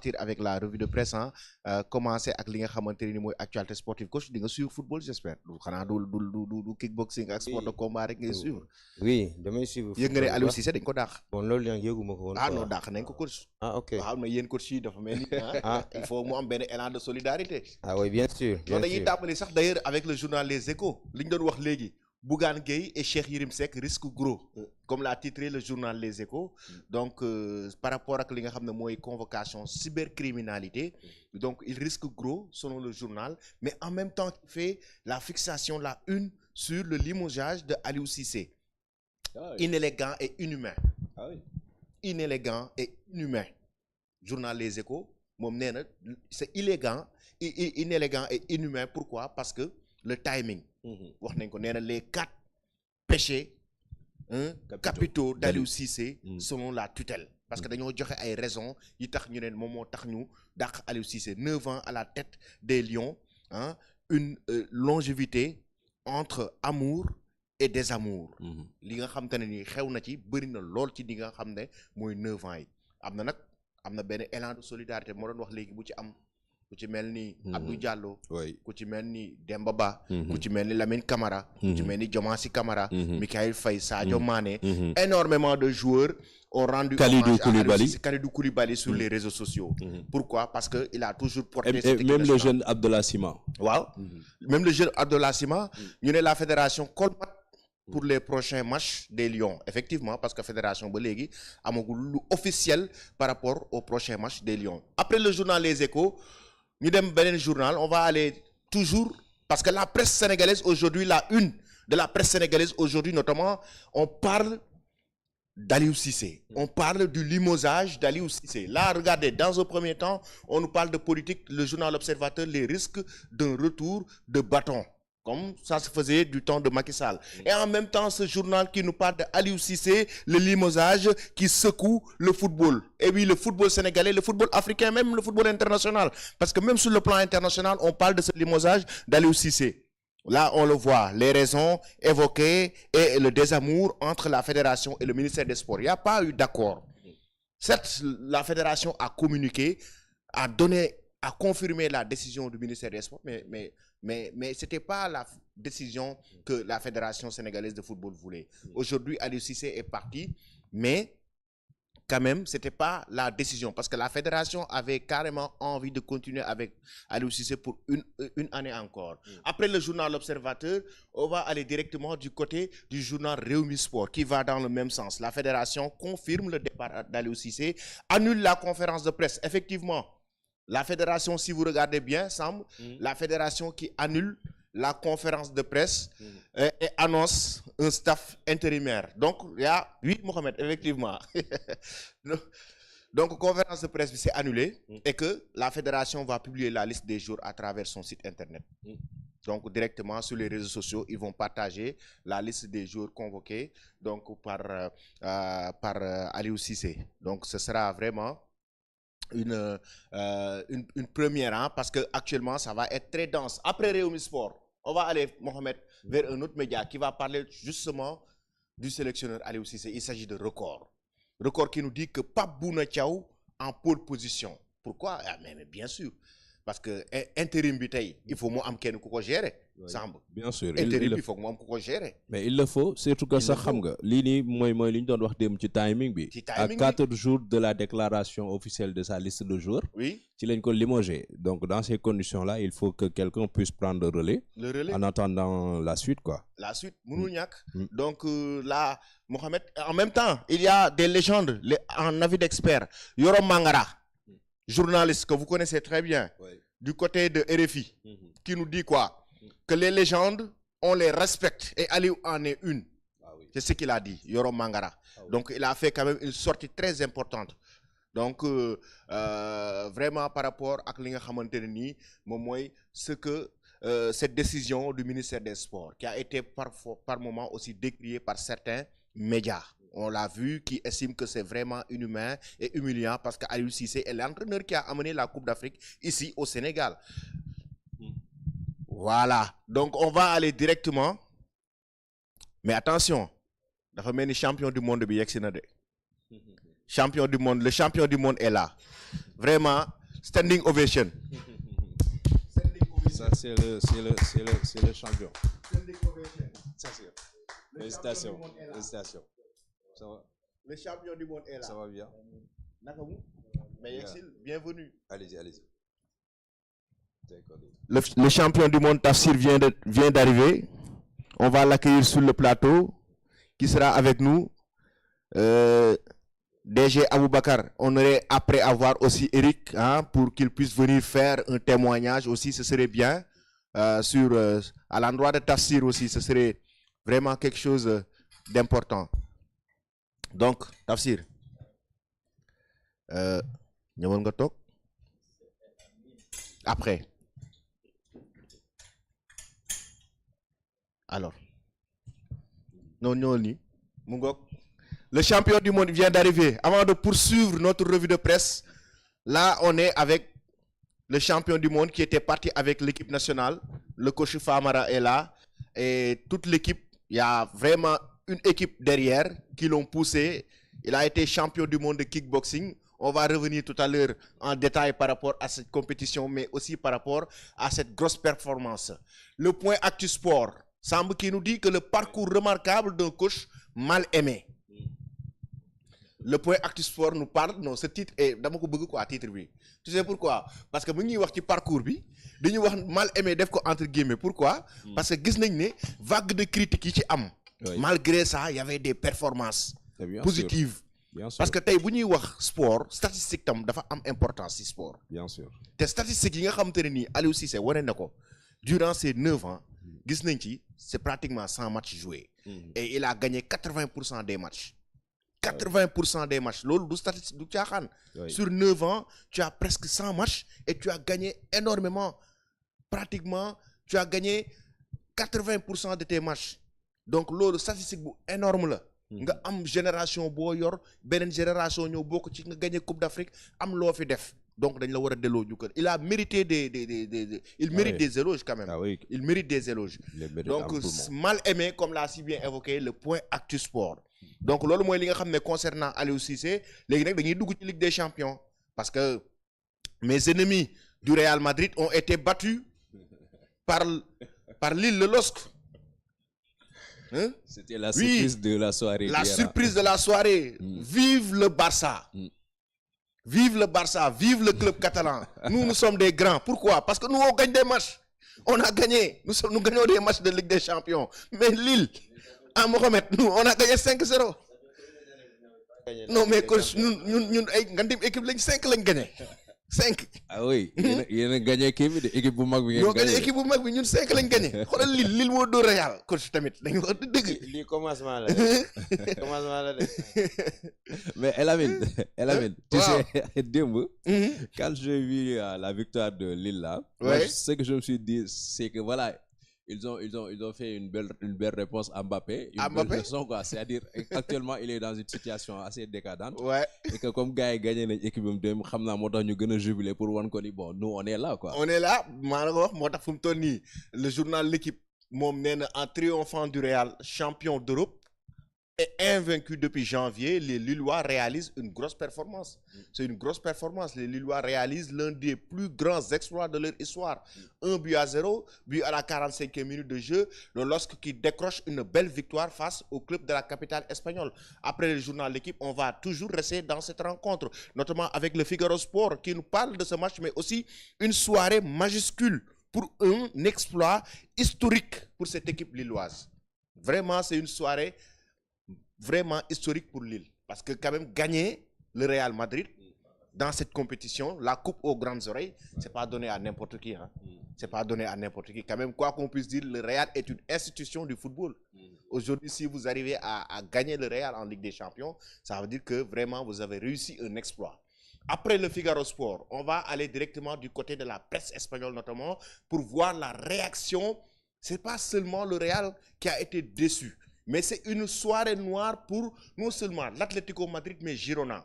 partir avec la revue de presse commencer ak li nga xamante ni mooy actualité sportive. Coach di nga suivre football j'espère xanaa du kickboxing ak sport de combat rek ngay suivre. oui damay suivre football. yëg nga ne Aliou Cissé dañ ko dàq. bon loolu nag yëguma ko woon. ah non dàq nañ ko coach. ah ok waaw mais yéen coach yi dafa mel ni il faut mu am benn élan de solidarité. ah oui bien sûr. bien sûr dañuy tàmbali sax d'ailleurs avec le journal Les Échos li ñu doon wax léegi. Bougane Gueye et Cheikh Yérim Seck risquent gros comme l'a titré le journal Les Échos donc par rapport ak li nga xam ne mooy convocation cybercriminalité donc il risque gros selon le journal mais en même temps il fait la fixation la une sur le limogeage de Aliou Cissé. Inélégant et inhumain. Inélégant et inhumain. Journal Les Échos moom nee na c'est inélégant et inhumain. Pourquoi? Parce que le timing. wax nañ ko nee na les 4 péchés capitaux d'Aliou Cissé selon la tutelle. parce que dañoo joxe ay raisons yi tax ñu ne moom moo tax ñu dàq Aliou Cissé 9 ans à la tête des Lions une longévité entre amour et désamour. li nga xam te ne nii xew na ci bëri na lool ci li nga xam ne mooy 9 ans yi am na benn élan de solidarité moo doon wax léegi bu ci am. ku ci mel ni Abdou Diallo. ku ci mel ni Demba Ba. ku ci mel ni Lamine Camara. ku ci mel ni Diomansy Kamara. Mikayil Faye, Sadio Mané. Énormément de joueurs ont rendu hommage à Kalidou Koulibaly sur les réseaux sociaux. Pourquoi? Parce que il a toujours porté cette équipe même le jeune Abdallah Sima. waaw même le jeune Abdallah Sima. ñu ne la fédération colmate pour les prochains matchs des Lions effectivement parce que fédération ba léegi amagul lu officiel par rapport aux prochains matchs des Lions. Après le journal Les Échos. ñu dem beneen journal on va aller toujours parce que la presse sénégalaise aujourd'hui la une de la presse sénégalaise aujourd'hui notamment on parle d'Aliou Cissé on parle du limogeage d'Aliou Cissé là regardez dans un premier temps on nous parle de politique le journal L'Observateur les risques d'un retour de bâton comme ça se faisait du temps de Macky Sall. Et en même temps, ce journal qui nous parle de Aliou Cissé, le limogeage qui secoue le football. Et oui, le football sénégalais, le football africain, même le football international. Parce que même sur le plan international, on parle de ce limogeage d'Aliou Cissé. Là, on le voit, les raisons évoquées et le désamour entre la fédération et le ministère des Sports. Il n'y a pas eu d'accord. Certes, la fédération a communiqué, a confirmé la décision du ministère des Sports, mais c'était pas la décision que la Fédération sénégalaise de football voulait. Aujourd'hui, Aliou Cissé est parti, mais quand même, c'était pas la décision parce que la Fédération avait carrément envie de continuer avec Aliou Cissé pour une année encore. Après le journal L'Observateur, on va aller directement du côté du journal Rewmi Sport qui va dans le même sens. La Fédération confirme le départ d'Aliou Cissé, annule la conférence de presse. Effectivement, la fédération, si vous regardez bien, Sam, la fédération qui annule la conférence de presse et annonce un staff intérimaire. Donc, il y a 8 Mohamed, effectivement. Donc, conférence de presse c'est annulé et que la fédération va publier la liste des jours à travers son site internet. Donc, directement sur les réseaux sociaux, ils vont partager la liste des jours convoqués donc, par Aliou Cissé. Donc, ce sera vraiment une première parce que actuellement ça va être très dense. Après Rewmi Sport, on va aller Mohamed vers un autre média qui va parler justement du sélectionneur Aliou Cissé. Il s'agit de Record. Record qui nous dit que Pape Bouna Thiaw en pole position. Pourquoi? Mais bien sûr. Parce que intérim bi tey il faut mu am kenn ku ko gérer. Samb bien sûr intérim bi il faut mu am ku ko gérer. mais il le faut surtout que sax xam nga lii nii mooy li ñu doon wax dem ci timing bi. à 4 jours de la déclaration officielle de sa liste de joueurs. oui ci lañ ko limogé donc dans ces conditions là il faut que quelqu'un puisse prendre le relais. En attendant la suite quoi. La suite mënul ñàkk. Donc là Mohamed en même temps il y a des légendes en avis d'experts. Yoro Mangara. Journaliste que vous connaissez très bien, du côté de RFI, qui nous dit quoi? Que les légendes, on les respecte et Aliou en est une. C'est ce qu'il a dit, Yoro Mangara. Donc il a fait quand même une sortie très importante. Donc vraiment par rapport à li nga xamante ne nii moom mooy ce que cette décision du ministère des Sports qui a été par moment aussi décriée par certains médias. On l'a vu, qui estime que c'est vraiment inhumain et humiliant parce que Aliou Cissé est l'entraîneur qui a amené la Coupe d'Afrique ici au Sénégal. Voilà. Donc, on va aller directement. Mais attention, dafa mel ni champion du monde bi yegsi na de. Champion du monde, le champion du monde est là. Vraiment, Standing ovation. Ça, c'est le champion. Ça, c'est. Félicitations. Félicitations. Ça va? Le champion du monde est là. Ça va bien? Mais bienvenue. Allez-y. Le champion du monde, Tafsir, vient d'arriver. On va l'accueillir sur le plateau. Qui sera avec nous? DG Aboubakar. On aurait après avoir aussi Eric, hein, pour qu'il puisse venir faire un témoignage aussi. Ce serait bien. À l'endroit de Tafsir aussi, ce serait vraiment quelque chose d'important. Donc, Tafsir. Après. Alors. Le champion du monde vient d'arriver. Avant de poursuivre notre revue de presse, là, on est avec le champion du monde qui était parti avec l'équipe nationale. Le coach Famara est là. Et toute l'équipe, il y a vraiment une équipe derrière qui l'ont poussé. Il a été champion du monde de kickboxing. On va revenir tout à l'heure en détail par rapport à cette compétition, mais aussi par rapport à cette grosse performance. Le point Actu Sport semble qui nous dit que le parcours remarquable d'un coach mal aimé. Le point Actu Sport nous parle, non, ce titre est d'abord quoi, titre bi. Tu sais pourquoi? Parce que nous avons dit parcours bi, nous avons mal aimé def ko entre guillemets. Pourquoi? Parce que nous avons une vague de critiques qui am. Oui. Malgré ça, il y avait des performances positives. Parce que tay buñuy wax sport, statistique tam dafa am importance ci sport. Bien sûr. Té statistiques yi nga xamanteni ni Aliou Cissé woné nako durant ces 9 ans, gis nañ ci c'est pratiquement 100 matchs joués. Et il a gagné 80% des matchs. 80% des matchs. Lolo du statistique du tiaxan. Sur 9 ans, tu as presque 100 matchs et tu as gagné énormément. Pratiquement, tu as gagné 80% de tes matchs. Donc lolo statistique bu énorme là. Nga am génération bo yor benen génération ñeu bokku ci nga gagné Coupe d'Afrique am lo fi def donc dañ la wara délo ñukal il a mérité il mérite des éloges quand même. Oui. Il mérite des éloges. Donc mal aimé comme l'a si bien évoqué le point Actu Sport. Donc lolu moy li nga xamné concernant Aliou Cissé légui nak dañuy dugg ci Ligue des Champions parce que mes ennemis du Real Madrid ont été battus par Lille le LOSC. Hein? C'était la surprise de la soirée. La surprise de la soirée. Vive le Barça. Vive le Barça. Vive le club catalan. Nous sommes des grands. Pourquoi? Parce que nous, on gagne des matchs. On a gagné. Nous gagnons des matchs de Ligue des Champions. Mais Lille, à Mohamed, nous, on a gagné 5-0. Non, mais nous, équipe 5 l'ont gagné. 5. Ah oui, il a gagné l'équipe bu mag bi. Ñoo gagné équipe bu mag bi ñun 5 lañ gagné. Xolal Lille mo do Real coach tamit dañ wax deug. Li commencement la. Commencement la de. Mais Elamine, tu sais démb quand j'ai vu la victoire de Lille là, moi, ce que je me suis dit c'est que voilà, ils ont fait une belle réponse à Mbappé, belle leçon quoi, c'est-à-dire actuellement il est dans une situation assez décadente. Ouais. Et que comme gars gagné l'équipe dem xamna motax ñu gëna jubiler pour wan ko ni bon nous on est là quoi. On est là, ma wax motax fum toni le journal L'équipe mom néna en triomphant du Real champion d'Europe et invaincu depuis janvier, les Lillois réalisent une grosse performance. C'est une grosse performance. Les Lillois réalisent l'un des plus grands exploits de leur histoire. 1-0, but à la 45e minute de jeu, le LOSC qui décroche une belle victoire face au club de la capitale espagnole. Après le journal L'équipe, on va toujours rester dans cette rencontre, notamment avec le Figaro Sport qui nous parle de ce match, mais aussi une soirée majuscule pour un exploit historique pour cette équipe lilloise. Vraiment, c'est une soirée vraiment historique pour Lille. Parce que quand même gagner le Real Madrid dans cette compétition, la coupe aux grandes oreilles, c'est pas donné à n'importe qui. Hein. C'est pas donné à n'importe qui. Quand même, quoi qu'on puisse dire, le Real est une institution du football. Aujourd'hui, si vous arrivez à gagner le Real en Ligue des Champions, ça veut dire que vraiment vous avez réussi un exploit. Après le Figaro Sport, on va aller directement du côté de la presse espagnole notamment pour voir la réaction. C'est pas seulement le Real qui a été déçu. Mais c'est une soirée noire pour non seulement l'Atlético Madrid, mais Girona.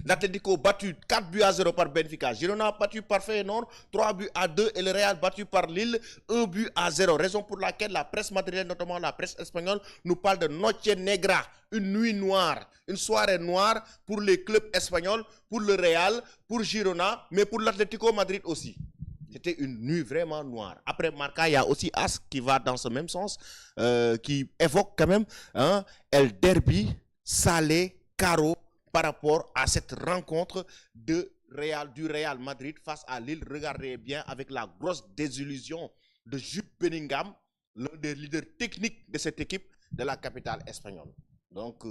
L'Atlético battu 4-0 par Benfica. Girona battu par Feyenoord 3-2 et le Real battu par Lille 1-0. Raison pour laquelle la presse madrilène, notamment la presse espagnole, nous parle de Noche Negra, une nuit noire, une soirée noire pour les clubs espagnols, pour le Real, pour Girona, mais pour l'Atlético Madrid aussi. C'était une nuit vraiment noire. Après Marca, il y a aussi As qui va dans ce même sens, qui évoque quand même El Derby, Salé, Caro, par rapport à cette rencontre du Real Madrid face à Lille. Regardez bien avec la grosse désillusion de Jude Bellingham, l'un des leaders techniques de cette équipe de la capitale espagnole. Donc,